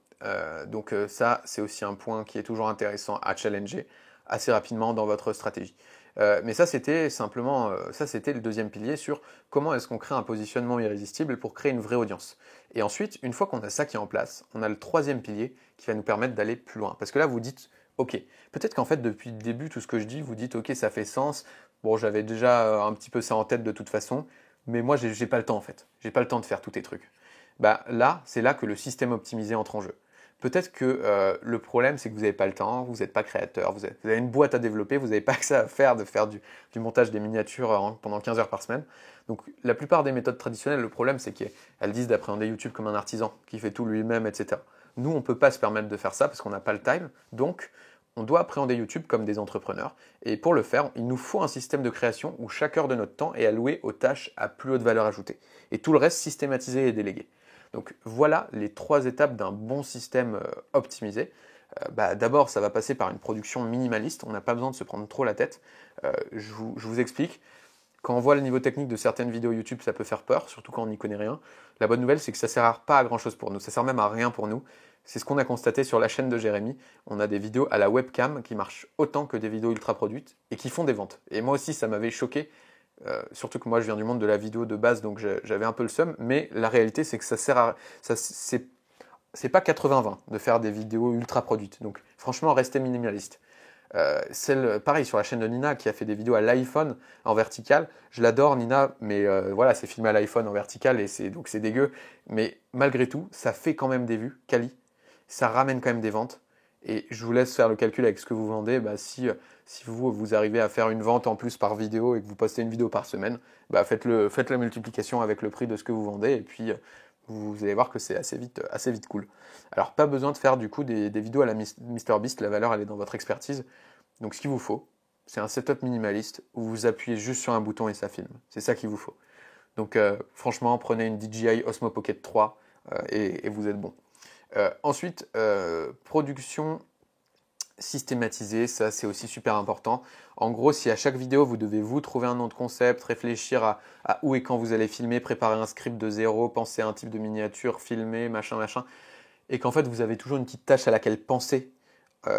Donc ça, c'est aussi un point qui est toujours intéressant à challenger assez rapidement dans votre stratégie. Mais ça, c'était simplement, ça c'était le deuxième pilier sur comment est-ce qu'on crée un positionnement irrésistible pour créer une vraie audience. Et ensuite, une fois qu'on a ça qui est en place, on a le troisième pilier qui va nous permettre d'aller plus loin. Parce que là, vous dites, ok, peut-être qu'en fait, depuis le début, tout ce que je dis, vous dites, ok, ça fait sens, bon, j'avais déjà un petit peu ça en tête de toute façon, mais moi, j'ai pas le temps en fait. J'ai pas le temps de faire tous tes trucs. Là, c'est là que le système optimisé entre en jeu. Peut-être que le problème, c'est que vous n'avez pas le temps, vous n'êtes pas créateur, vous avez une boîte à développer, vous n'avez pas que ça à faire de faire du montage des miniatures pendant 15 heures par semaine. Donc la plupart des méthodes traditionnelles, le problème, c'est qu'elles disent d'appréhender YouTube comme un artisan qui fait tout lui-même, etc. Nous, on ne peut pas se permettre de faire ça parce qu'on n'a pas le time. Donc, on doit appréhender YouTube comme des entrepreneurs. Et pour le faire, il nous faut un système de création où chaque heure de notre temps est allouée aux tâches à plus haute valeur ajoutée. Et tout le reste systématisé et délégué. Donc voilà les 3 étapes d'un bon système optimisé. D'abord, ça va passer par une production minimaliste. On n'a pas besoin de se prendre trop la tête. Je vous explique. Quand on voit le niveau technique de certaines vidéos YouTube, ça peut faire peur, surtout quand on n'y connaît rien. La bonne nouvelle, c'est que ça ne sert pas à grand chose pour nous. Ça sert même à rien pour nous. C'est ce qu'on a constaté sur la chaîne de Jérémy. On a des vidéos à la webcam qui marchent autant que des vidéos ultra produites et qui font des ventes. Et moi aussi, ça m'avait choqué. Surtout que moi je viens du monde de la vidéo de base, donc j'avais un peu le seum, mais la réalité c'est que ça sert à. C'est pas 80-20 de faire des vidéos ultra produites. Donc franchement, restez minimaliste. Pareil sur la chaîne de Nina qui a fait des vidéos à l'iPhone en vertical. Je l'adore Nina, mais voilà, c'est filmé à l'iPhone en vertical et donc c'est dégueu. Mais malgré tout, ça fait quand même des vues, quali. Ça ramène quand même des ventes. Et je vous laisse faire le calcul avec ce que vous vendez. Si vous arrivez à faire une vente en plus par vidéo et que vous postez une vidéo par semaine, faites la multiplication avec le prix de ce que vous vendez et puis vous allez voir que c'est assez vite cool. Alors pas besoin de faire du coup des vidéos à la MrBeast, la valeur elle est dans votre expertise. Donc ce qu'il vous faut, c'est un setup minimaliste où vous appuyez juste sur un bouton et ça filme. C'est ça qu'il vous faut. Donc franchement, prenez une DJI Osmo Pocket 3 et vous êtes bon. Ensuite, production systématisée, ça c'est aussi super important. En gros, si à chaque vidéo vous devez vous trouver un nom de concept, réfléchir à où et quand vous allez filmer, préparer un script de zéro, penser à un type de miniature, filmer, machin, et qu'en fait vous avez toujours une petite tâche à laquelle penser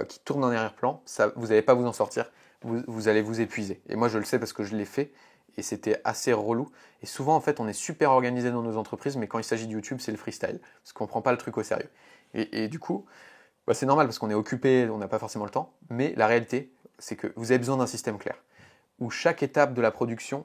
qui tourne en arrière-plan, vous n'allez pas vous en sortir, vous allez vous épuiser. Et moi je le sais parce que je l'ai fait et c'était assez relou. Et souvent en fait on est super organisé dans nos entreprises, mais quand il s'agit de YouTube c'est le freestyle, parce qu'on ne prend pas le truc au sérieux. Et du coup, c'est normal parce qu'on est occupé, on n'a pas forcément le temps, mais la réalité c'est que vous avez besoin d'un système clair, où chaque étape de la production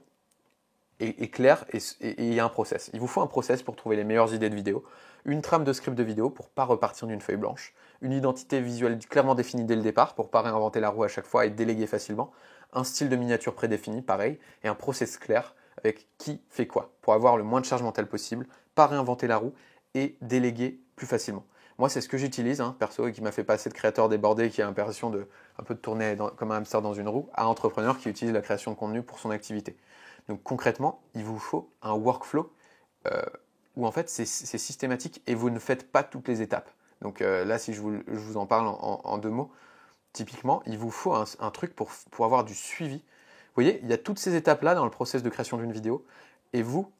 est claire et il y a un process. Il vous faut un process pour trouver les meilleures idées de vidéo, une trame de script de vidéo pour ne pas repartir d'une feuille blanche, une identité visuelle clairement définie dès le départ pour ne pas réinventer la roue à chaque fois et déléguer facilement, un style de miniature prédéfini, pareil, et un process clair avec qui fait quoi, pour avoir le moins de charge mentale possible, pas réinventer la roue et déléguer plus facilement. Moi, c'est ce que j'utilise, perso, et qui m'a fait passer de créateur débordé qui a l'impression de un peu de tourner comme un hamster dans une roue, à entrepreneur qui utilise la création de contenu pour son activité. Donc concrètement, il vous faut un workflow où en fait c'est systématique et vous ne faites pas toutes les étapes. Donc là, si je vous en parle en 2 mots, typiquement, il vous faut un truc pour avoir du suivi. Vous voyez, il y a toutes ces étapes-là dans le process de création d'une vidéo. Et vous,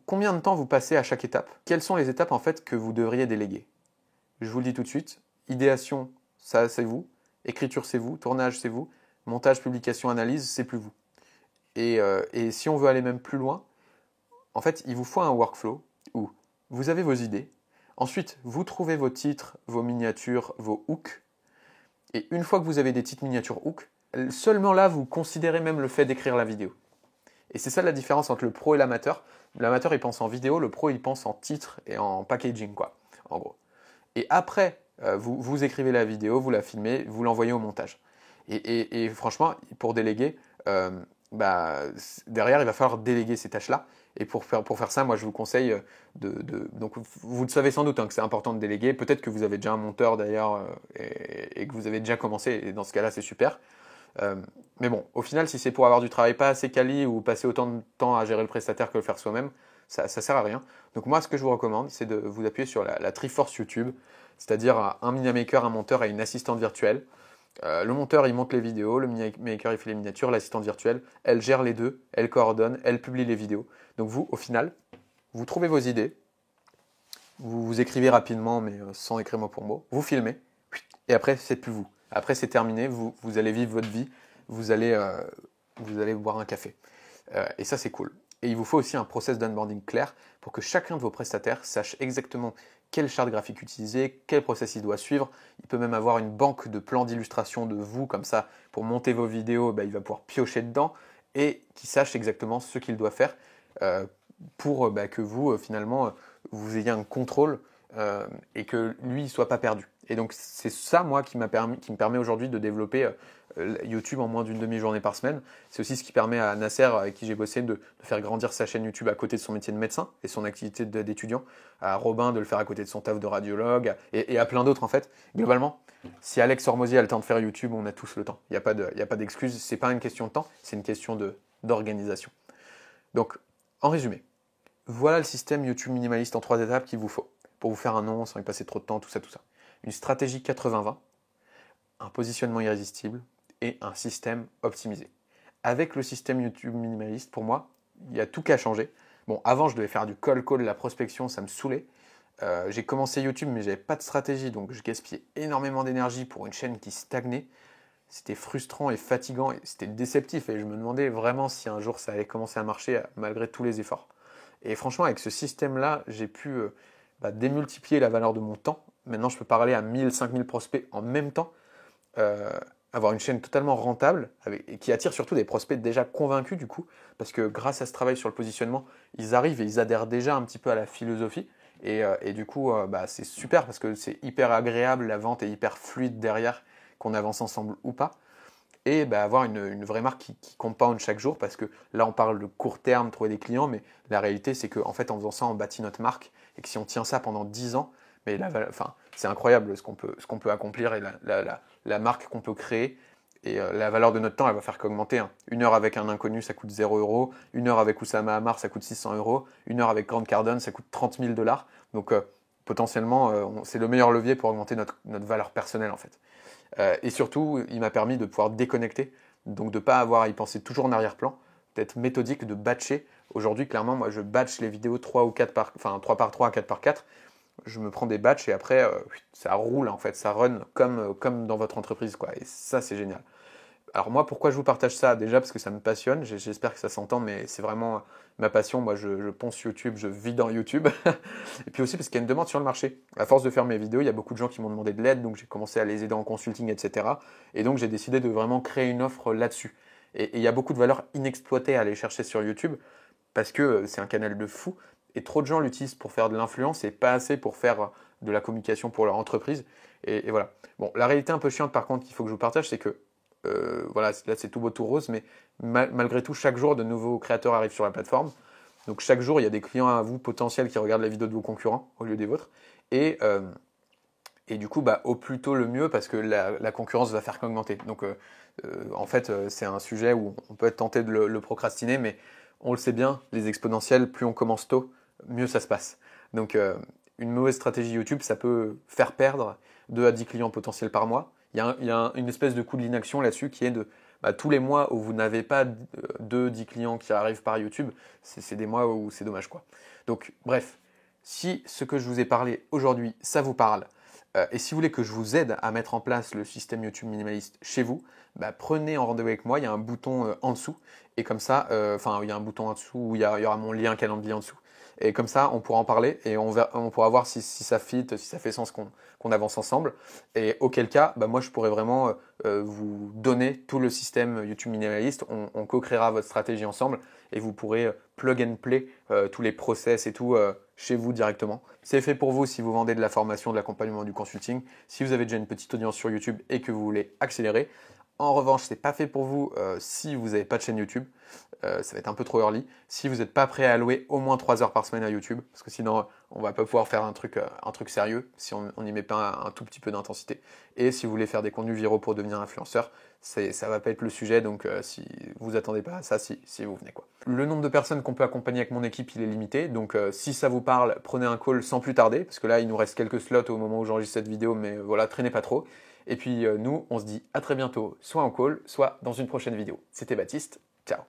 combien de temps vous passez à chaque étape? Quelles sont les étapes en fait que vous devriez déléguer? Je vous le dis tout de suite. Idéation, ça c'est vous. Écriture, c'est vous. Tournage, c'est vous. Montage, publication, analyse, c'est plus vous. Et si on veut aller même plus loin, en fait, il vous faut un workflow où vous avez vos idées. Ensuite, vous trouvez vos titres, vos miniatures, vos hooks. Et une fois que vous avez des titres miniatures hooks, seulement là, vous considérez même le fait d'écrire la vidéo. Et c'est ça la différence entre le pro et l'amateur. L'amateur, il pense en vidéo, le pro, il pense en titre et en packaging, quoi, en gros. Et après, vous écrivez la vidéo, vous la filmez, vous l'envoyez au montage. Et franchement, pour déléguer, derrière, il va falloir déléguer ces tâches-là. Et pour faire ça, moi, je vous conseille donc, vous le savez sans doute hein, que c'est important de déléguer. Peut-être que vous avez déjà un monteur d'ailleurs et que vous avez déjà commencé. Et dans ce cas-là, c'est super. Mais bon, au final, si c'est pour avoir du travail pas assez quali ou passer autant de temps à gérer le prestataire que le faire soi-même, ça sert à rien. Donc moi, ce que je vous recommande, c'est de vous appuyer sur la Triforce YouTube, c'est-à-dire un Minamaker, un monteur et une assistante virtuelle. Le monteur, il monte les vidéos, le Minamaker, il fait les miniatures, l'assistante virtuelle, elle gère les deux, elle coordonne, elle publie les vidéos. Donc vous, au final, vous trouvez vos idées, vous écrivez rapidement, mais sans écrire mot pour mot, vous filmez, et après, c'est plus vous. Après, c'est terminé, vous allez vivre votre vie, vous allez boire un café. Et ça, c'est cool. Et il vous faut aussi un process d'onboarding clair pour que chacun de vos prestataires sache exactement quelle charte graphique utiliser, quel process il doit suivre. Il peut même avoir une banque de plans d'illustration de vous, comme ça, pour monter vos vidéos, il va pouvoir piocher dedans et qu'il sache exactement ce qu'il doit faire pour que vous, finalement, vous ayez un contrôle et que lui ne soit pas perdu. Et donc c'est ça, moi, qui me permet aujourd'hui de développer YouTube en moins d'une demi-journée par semaine. C'est aussi ce qui permet à Nasser, avec qui j'ai bossé, de faire grandir sa chaîne YouTube à côté de son métier de médecin et son activité d'étudiant, à Robin de le faire à côté de son taf de radiologue et à plein d'autres en fait. Globalement, si Alex Hormozy a le temps de faire YouTube, on a tous le temps. Il n'y a pas d'excuse, c'est pas une question de temps, c'est une question d'organisation. Donc, en résumé, voilà le système YouTube minimaliste en 3 étapes qu'il vous faut pour vous faire un nom sans y passer trop de temps, tout ça. Une stratégie 80-20, un positionnement irrésistible et un système optimisé. Avec le système YouTube minimaliste, pour moi, il y a tout qu'à changer. Bon, avant, je devais faire du cold call, de la prospection, ça me saoulait. J'ai commencé YouTube, mais j'avais pas de stratégie, donc je gaspillais énormément d'énergie pour une chaîne qui stagnait. C'était frustrant et fatigant, et c'était déceptif, et je me demandais vraiment si un jour ça allait commencer à marcher malgré tous les efforts. Et franchement, avec ce système-là, j'ai pu démultiplier la valeur de mon temps. Maintenant, je peux parler à 1000, 5000 prospects en même temps, avoir une chaîne totalement rentable et qui attire surtout des prospects déjà convaincus du coup, parce que grâce à ce travail sur le positionnement, ils arrivent et ils adhèrent déjà un petit peu à la philosophie. Et du coup, c'est super parce que c'est hyper agréable, la vente est hyper fluide derrière, qu'on avance ensemble ou pas. Et avoir une vraie marque qui compound chaque jour, parce que là on parle de court terme, trouver des clients, mais la réalité c'est qu'en fait en faisant ça on bâtit notre marque, et que si on tient ça pendant 10 ans, mais c'est incroyable ce qu'on peut accomplir et la marque qu'on peut créer, et la valeur de notre temps elle va faire qu'augmenter. Hein. Une heure avec un inconnu ça coûte 0 €, une heure avec Oussama Hamar ça coûte 600 €, une heure avec Grant Cardone ça coûte 30 000 $. Donc potentiellement c'est le meilleur levier pour augmenter notre valeur personnelle en fait. Et surtout, il m'a permis de pouvoir déconnecter, donc de ne pas avoir à y penser toujours en arrière-plan, d'être méthodique, de batcher. Aujourd'hui, clairement, moi, je batch les vidéos 3 ou 4 3 par 3 à 4 par 4. Je me prends des batchs et après, ça roule, en fait, ça run comme dans votre entreprise, quoi. Et ça, c'est génial. Alors moi, pourquoi je vous partage ça? Déjà parce que ça me passionne, j'espère que ça s'entend, mais c'est vraiment ma passion. Moi, je ponce YouTube, je vis dans YouTube. Et puis aussi parce qu'il y a une demande sur le marché. À force de faire mes vidéos, il y a beaucoup de gens qui m'ont demandé de l'aide, donc j'ai commencé à les aider en consulting, etc. Et donc j'ai décidé de vraiment créer une offre là-dessus. Et il y a beaucoup de valeurs inexploitées à aller chercher sur YouTube, parce que c'est un canal de fou. Et trop de gens l'utilisent pour faire de l'influence et pas assez pour faire de la communication pour leur entreprise. Et voilà. Bon, la réalité un peu chiante par contre qu'il faut que je vous partage, c'est que voilà, là c'est tout beau tout rose, mais malgré tout, chaque jour, de nouveaux créateurs arrivent sur la plateforme. Donc chaque jour, il y a des clients à vous potentiels qui regardent la vidéo de vos concurrents au lieu des vôtres. Et du coup, au plus tôt le mieux, parce que la concurrence va faire qu'augmenter. Donc en fait, c'est un sujet où on peut être tenté de le procrastiner, mais on le sait bien, les exponentiels, plus on commence tôt, mieux ça se passe. Donc une mauvaise stratégie YouTube, ça peut faire perdre 2 à 10 clients potentiels par mois. Il y a une espèce de coût de l'inaction là-dessus qui est de tous les mois où vous n'avez pas 2-10 clients qui arrivent par YouTube, c'est des mois où c'est dommage, quoi. Donc bref, si ce que je vous ai parlé aujourd'hui, ça vous parle, et si vous voulez que je vous aide à mettre en place le système YouTube minimaliste chez vous, prenez un rendez-vous avec moi, il y a un bouton en dessous, et comme ça, il y a un bouton en dessous où il y aura mon lien calendrier en dessous. Et comme ça, on pourra en parler et on pourra voir si ça fit, si ça fait sens qu'on avance ensemble. Et auquel cas, bah, moi, je pourrais vraiment vous donner tout le système YouTube minimaliste. On co-créera votre stratégie ensemble et vous pourrez plug and play tous les process et tout chez vous directement. C'est fait pour vous si vous vendez de la formation, de l'accompagnement, du consulting. Si vous avez déjà une petite audience sur YouTube et que vous voulez accélérer. En revanche, ce n'est pas fait pour vous si vous n'avez pas de chaîne YouTube. Ça va être un peu trop early. Si vous n'êtes pas prêt à allouer au moins 3 heures par semaine à YouTube, parce que sinon on va pas pouvoir faire un truc sérieux si on n'y met pas un tout petit peu d'intensité. Et si vous voulez faire des contenus viraux pour devenir influenceur, ça va pas être le sujet, donc si vous attendez pas à ça, si vous venez quoi. Le nombre de personnes qu'on peut accompagner avec mon équipe, il est limité, donc si ça vous parle, prenez un call sans plus tarder, parce que là il nous reste quelques slots au moment où j'enregistre cette vidéo, mais voilà, traînez pas trop. Et puis nous, on se dit à très bientôt, soit en call, soit dans une prochaine vidéo. C'était Baptiste, ciao.